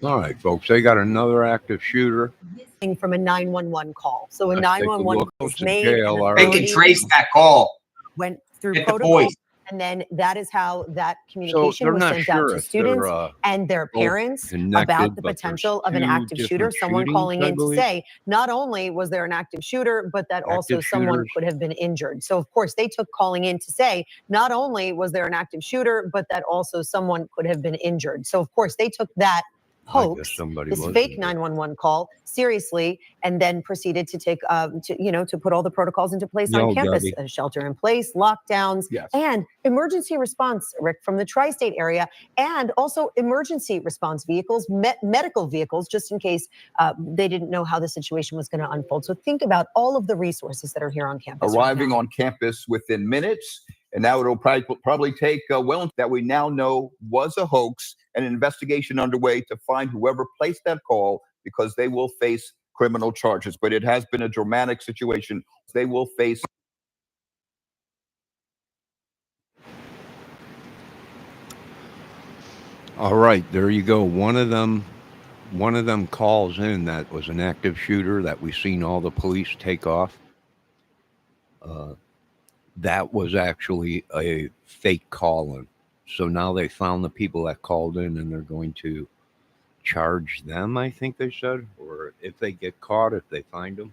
All right, folks, they got another active shooter. From a 911 call. So a Let's take a 911 look. call is Goes to made. jail, And all They right. can trace that call. went through Get the protocol. voice. And then that is how that So communication they're was not sent sure out to if students they're and their both parents connected, about the but there's potential of an two active shooter. different Someone shootings, calling I in to believe. say not only was there an active shooter, but that also Active someone shooters. could have been injured. So of course they took calling in to say not only was there an active shooter, but that also someone could have been injured. So of course they took that hoax, this fake 911 call seriously, and then proceeded to take, to put all the protocols into place on campus, shelter in place, lockdowns, and emergency response, Rick, from the tri-state area, and also emergency response vehicles, medical vehicles, just in case they didn't know how the situation was going to unfold. So think about all of the resources that are here on campus. Arriving on campus within minutes. And now it'll probably take that we now know was a hoax, and an investigation underway to find whoever placed that call, because they will face criminal charges. But it has been a dramatic situation. They will face. All right, there you go. One of them calls in that was an active shooter that we've seen all the police take off. That was actually a fake call-in. So now they found the people that called in, and they're going to charge them, I think they said, or if they get caught, if they find them.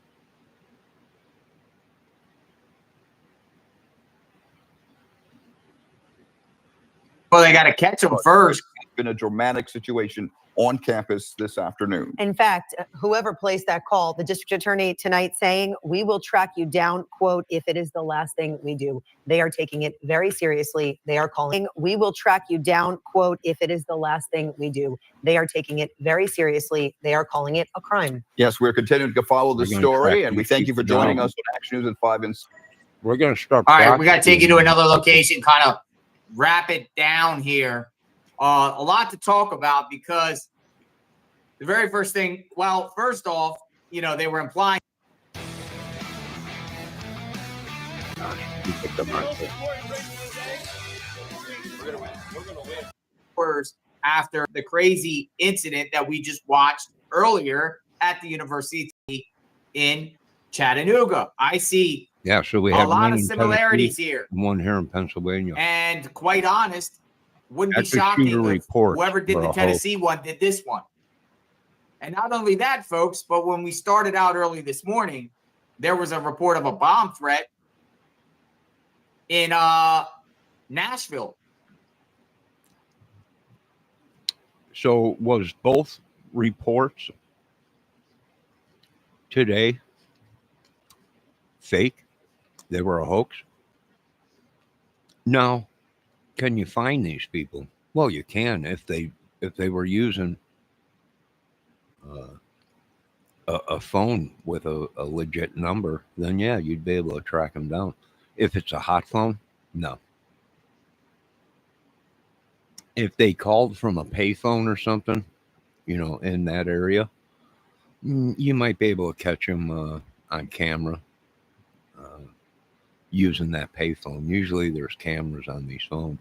Well, they got to catch them first. It's been a dramatic situation on campus this afternoon. In fact, whoever placed that call, the district attorney tonight saying, we will track you down, quote, if it is the last thing we do. They are taking it very seriously. They are calling, we will track you down, quote, if it is the last thing we do. They are taking it very seriously. They are calling it a crime. Yes, we're continuing to follow the story, and we thank you for joining us on Action News at 5 and 6. We're going to start. All right, we got to take you to another location, kind of wrap it down here. A lot to talk about, because the very first thing, well, first off, they were implying after the crazy incident that we just watched earlier at the university in Chattanooga. I see so we a have lot of similarities here. One here in Pennsylvania. And quite honest, wouldn't be shocking if whoever did the Tennessee one did this one. And not only that, folks, but when we started out early this morning, there was a report of a bomb threat in Nashville. So was both reports today fake? They were a hoax? Now, can you find these people? Well, you can if they were using a phone with a legit number, then yeah, you'd be able to track them down. If it's a hot phone, no. If they called from a payphone or something, in that area, you might be able to catch them on camera using that payphone. Usually there's cameras on these phones.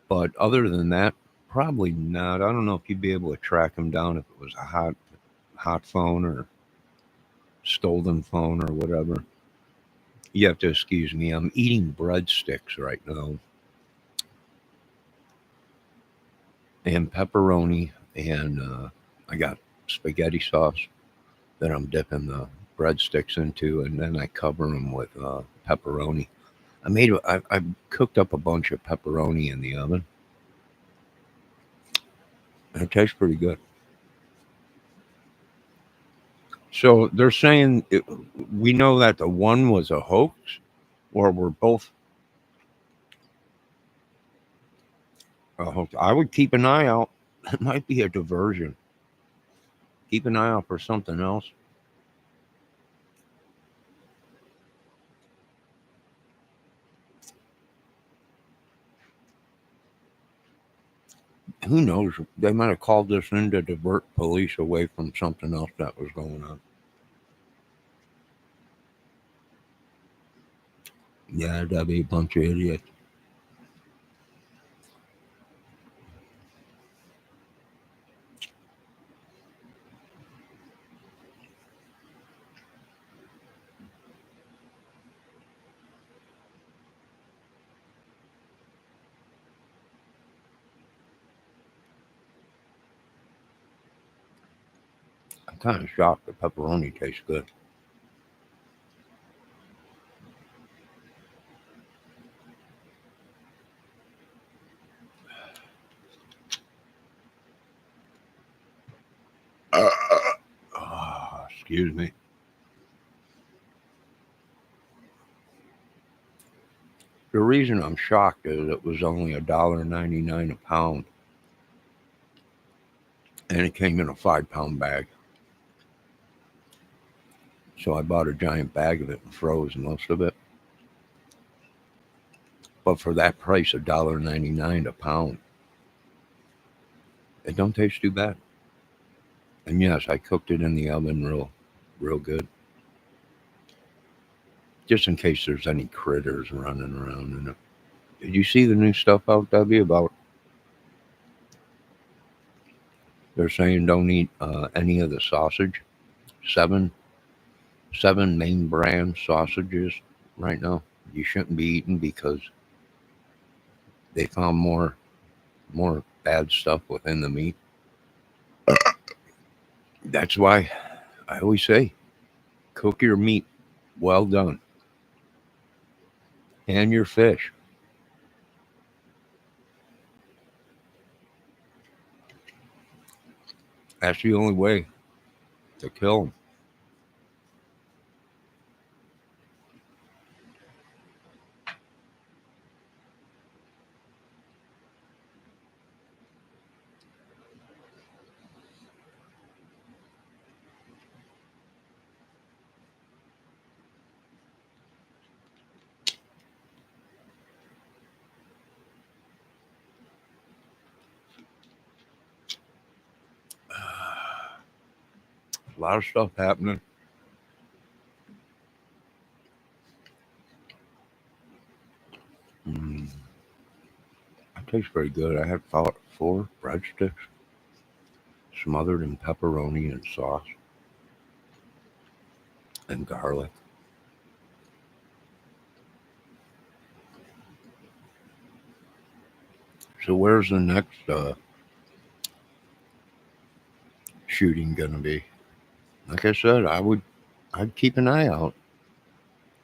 But other than that, probably not. I don't know if you'd be able to track them down if it was a hot phone or stolen phone or whatever. You have to excuse me. I'm eating breadsticks right now. And pepperoni, and I got spaghetti sauce that I'm dipping the breadsticks into, and then I cover them with pepperoni. I cooked up a bunch of pepperoni in the oven. It tastes pretty good. So they're saying we know that the one was a hoax, or we're both a hoax. I would keep an eye out. It might be a diversion. Keep an eye out for something else. Who knows? They might have called this in to divert police away from something else that was going on. Yeah, that'd be a bunch of idiots. kind of shocked the pepperoni tastes good. Excuse me. The reason I'm shocked is it was only $1.99 a pound. And it came in a 5-pound bag. So I bought a giant bag of it and froze most of it. But for that price, $1.99 a pound, it don't taste too bad. And yes, I cooked it in the oven real good. Just in case there's any critters running around in it. Did you see the new stuff out, Debbie, about they're saying don't eat any of the sausage? Seven main brand sausages right now you shouldn't be eating because they found more bad stuff within the meat. That's why I always say, cook your meat well done. And your fish. That's the only way to kill them. A lot of stuff happening. That tastes very good. I had 4 breadsticks smothered in pepperoni and sauce and garlic. So where's the next shooting gonna be? Like I said, I'd keep an eye out.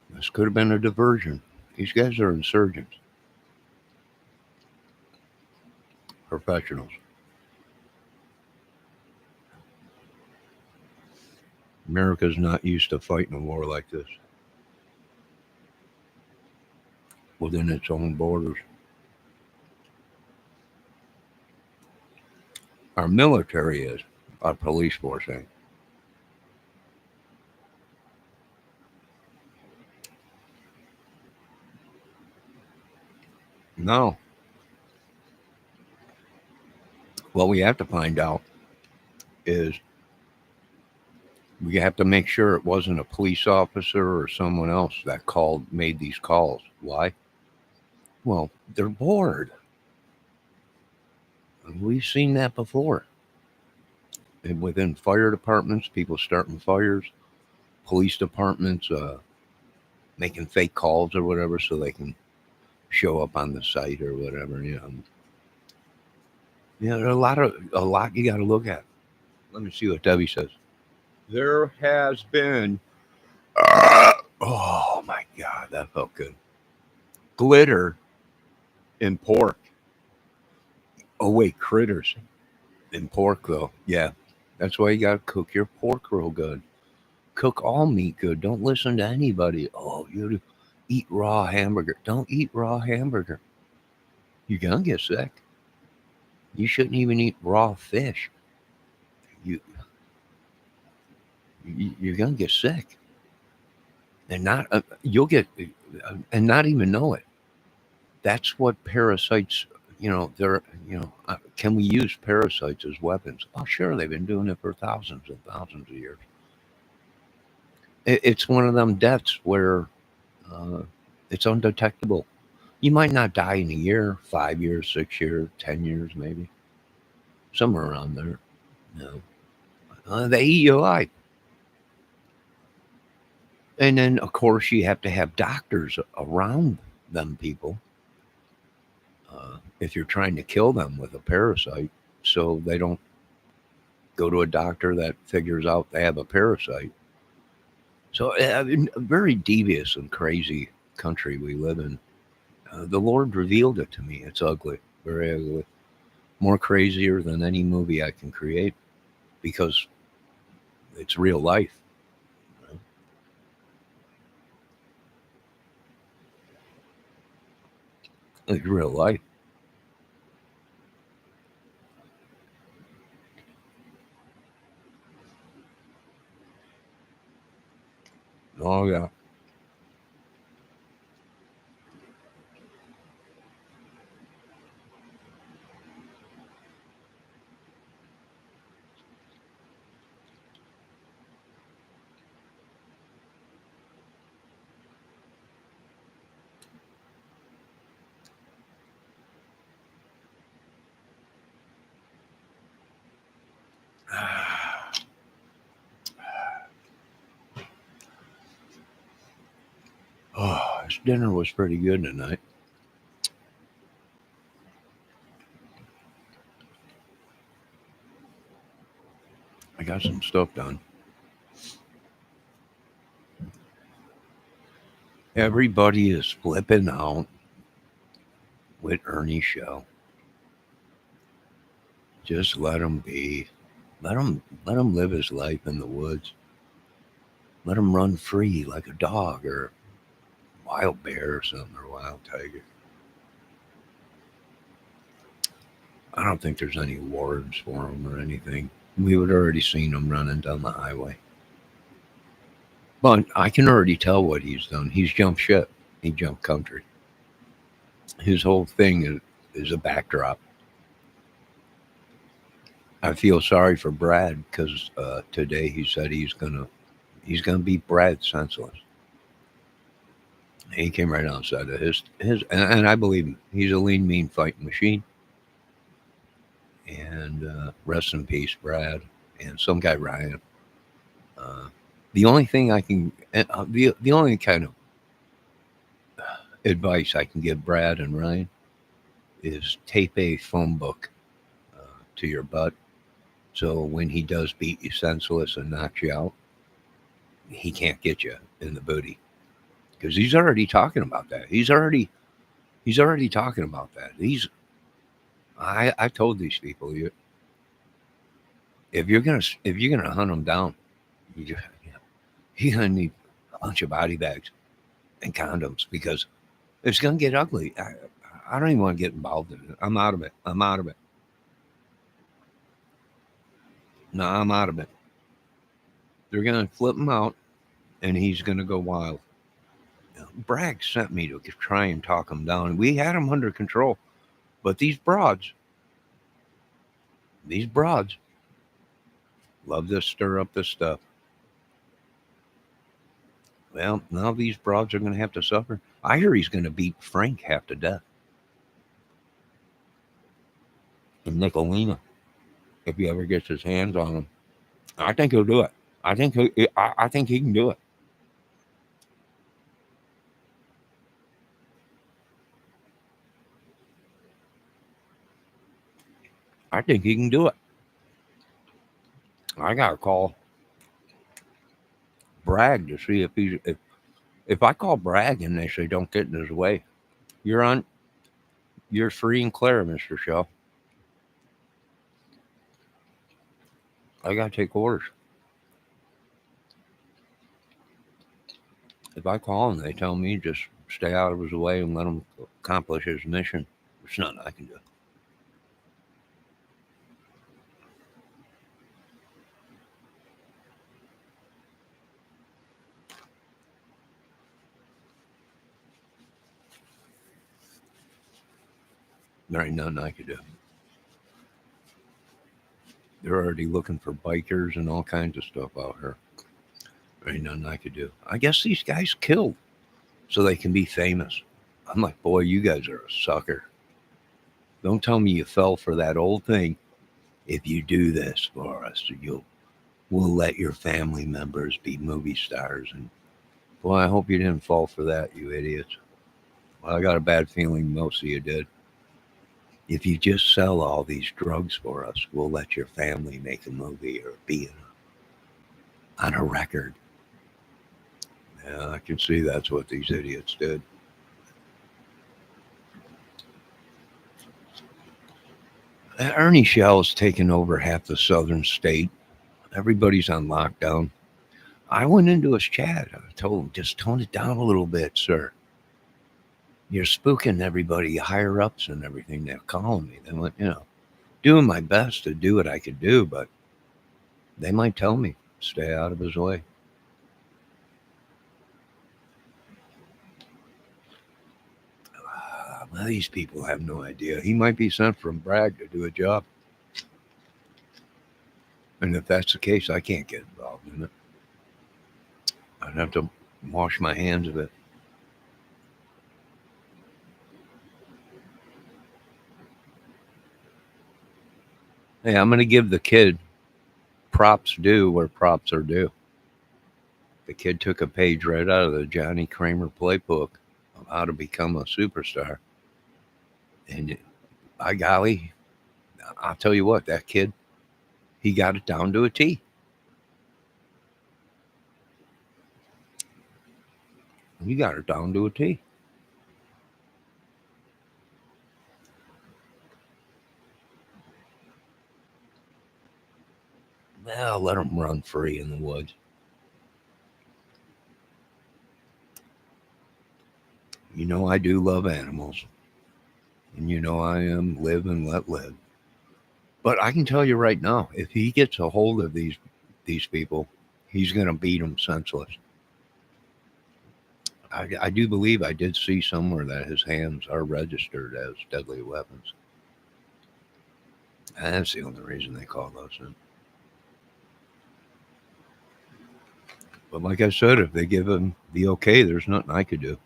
This could have been a diversion. These guys are insurgents. Professionals. America's not used to fighting a war like this within its own borders. Our military is, our police force ain't. No. What we have to find out is we have to make sure it wasn't a police officer or someone else that made these calls. Why? Well, they're bored. We've seen that before. And within fire departments, people starting fires, police departments making fake calls or whatever so they can show up on the site or whatever. Yeah, there's a lot you got to look at. Let me see what Debbie says. There has been, oh my God, that felt good. Glitter in pork. Oh wait, critters in pork though. Yeah, that's why you got to cook your pork real good. Cook all meat good. Don't listen to anybody. Oh, you eat raw hamburger. Don't eat raw hamburger. You're gonna get sick. You shouldn't even eat raw fish. You're gonna get sick, and you'll get and not even know it. That's what parasites. Can we use parasites as weapons? Oh, sure, they've been doing it for thousands and thousands of years. It's one of them deaths where it's undetectable. You might not die in a year, 5 years, 6 years, 10 years, maybe. Somewhere around there. They eat you alive. And then, of course, you have to have doctors around them people if you're trying to kill them with a parasite so they don't go to a doctor that figures out they have a parasite. So a very devious and crazy country we live in. The Lord revealed it to me. It's ugly, very ugly, more crazier than any movie I can create because it's real life. It's real life. Oh, yeah. Oh, this dinner was pretty good tonight. I got some stuff done. Everybody is flipping out with Ernie's show. Just let him be. Let him live his life in the woods. Let him run free like a dog or a wild bear or something, or a wild tiger. I don't think there's any warrants for him or anything. We would already seen him running down the highway. But I can already tell what he's done. He's jumped ship. He jumped country. His whole thing is a backdrop. I feel sorry for Brad because today he said he's gonna beat Brad senseless. He came right outside of his and I believe him. He's a lean, mean fighting machine. And rest in peace, Brad, and some guy Ryan. The only thing I can, the only kind of advice I can give Brad and Ryan is tape a phone book to your butt. So when he does beat you senseless and knocks you out, he can't get you in the booty. Because he's already talking about that. He's already talking about that. I told these people, if you're gonna hunt them down, you're gonna need a bunch of body bags and condoms because it's gonna get ugly. I don't even want to get involved in it. I'm out of it. No, I'm out of it. They're gonna flip him out, and he's gonna go wild. Bragg sent me to try and talk him down. We had him under control, but these broads love to stir up this stuff. Well, now these broads are going to have to suffer. I hear he's going to beat Frank half to death. And Nicolina, if he ever gets his hands on him, I think he'll do it. I think he can do it. I think he can do it. I got to call Bragg to see if I call Bragg and they say don't get in his way, you're free and clear, Mr. Shaw. I got to take orders. If I call and they tell me just stay out of his way and let him accomplish his mission, there's nothing I can do. There ain't nothing I could do. They're already looking for bikers and all kinds of stuff out here. There ain't nothing I could do. I guess these guys killed so they can be famous. I'm like, boy, you guys are a sucker. Don't tell me you fell for that old thing. If you do this for us, we'll let your family members be movie stars. And boy, I hope you didn't fall for that, you idiots. Well, I got a bad feeling most of you did. if you just sell all these drugs for us, we'll let your family make a movie or be on a record. Yeah, I can see that's what these idiots did. Ernie Shell's taken over half the southern state. Everybody's on lockdown. I went into his chat. I told him, just tone it down a little bit, sir. You're spooking everybody, higher ups and everything. They're calling me. They went, doing my best to do what I could do, but they might tell me, stay out of his way. Well, these people have no idea. He might be sent from Bragg to do a job. And if that's the case, I can't get involved in it. I'd have to wash my hands of it. Hey, I'm going to give the kid props due where props are due. The kid took a page right out of the Johnny Kramer playbook of how to become a superstar. And by golly, I'll tell you what, that kid, he got it down to a T. He got it down to a T. Well, let him run free in the woods. You know I do love animals. And you know I am live and let live. But I can tell you right now, if he gets a hold of these people, he's going to beat them senseless. I do believe I did see somewhere that his hands are registered as deadly weapons. And that's the only reason they call those in. But like I said, if they give him the okay, there's nothing I could do.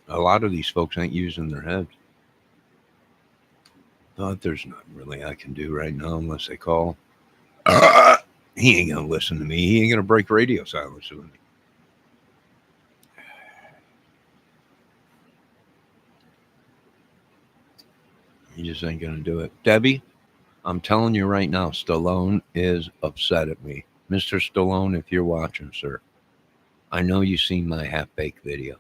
A lot of these folks ain't using their heads. But there's nothing really I can do right now unless they call. He ain't going to listen to me. He ain't going to break radio silence with me. He just ain't going to do it. Debbie, I'm telling you right now, Stallone is upset at me. Mr. Stallone, if you're watching, sir, I know you've seen my half-baked video.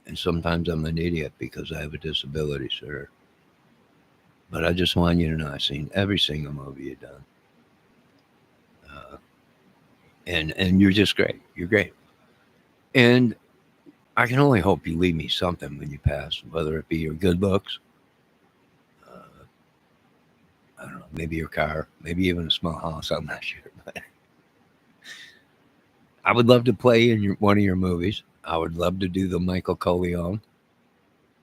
And sometimes I'm an idiot because I have a disability, sir. But I just want you to know I've seen every single movie you've done. And you're just great. You're great. And I can only hope you leave me something when you pass, whether it be your good looks, I don't know, maybe your car, maybe even a small house. I'm not sure. But I would love to play in one of your movies. I would love to do the Michael Corleone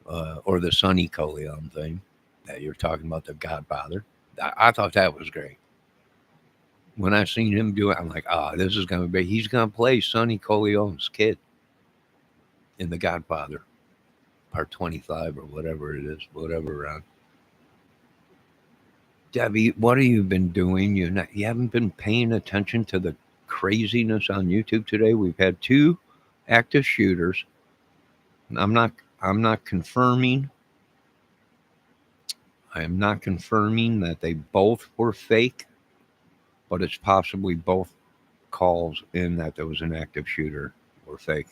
or the Sonny Corleone thing that you're talking about, the Godfather. I thought that was great. When I seen him do it, I'm like, this is going to be, he's going to play Sonny Corleone's kid in The Godfather, part 25 or whatever it is, whatever around. Debbie, what have you been doing? You haven't been paying attention to the craziness on YouTube today. We've had 2 active shooters. I'm not confirming. I am not confirming that they both were fake, but it's possibly both calls in that there was an active shooter were fake.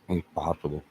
It's possible.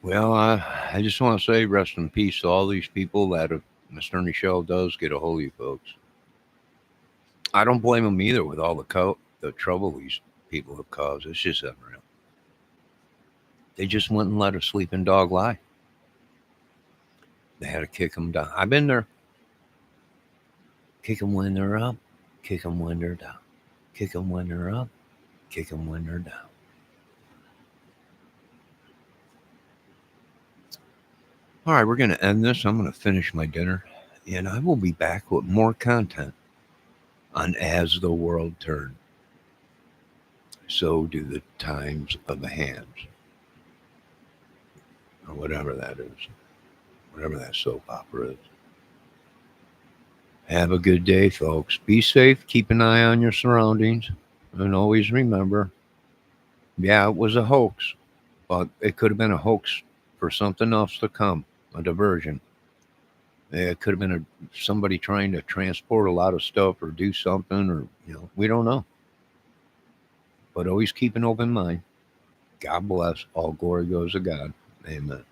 Well, I just want to say rest in peace to all these people that if Mr. Ernie Shell does get a hold of you folks. I don't blame him either with all the trouble he's people have caused. It's just unreal. They just wouldn't let a sleeping dog lie. They had to kick them down. I've been there. Kick them when they're up, kick them when they're down. Kick them when they're up, kick them when they're down. All right, we're going to end this. I'm going to finish my dinner, and I will be back with more content on As the World Turns. So do the times of the hands, or whatever that is, whatever that soap opera is. Have a good day, folks. Be safe. Keep an eye on your surroundings. And always remember, yeah, it was a hoax, but it could have been a hoax for something else to come, a diversion. It could have been somebody trying to transport a lot of stuff or do something, or, we don't know. But always keep an open mind. God bless. All glory goes to God. Amen.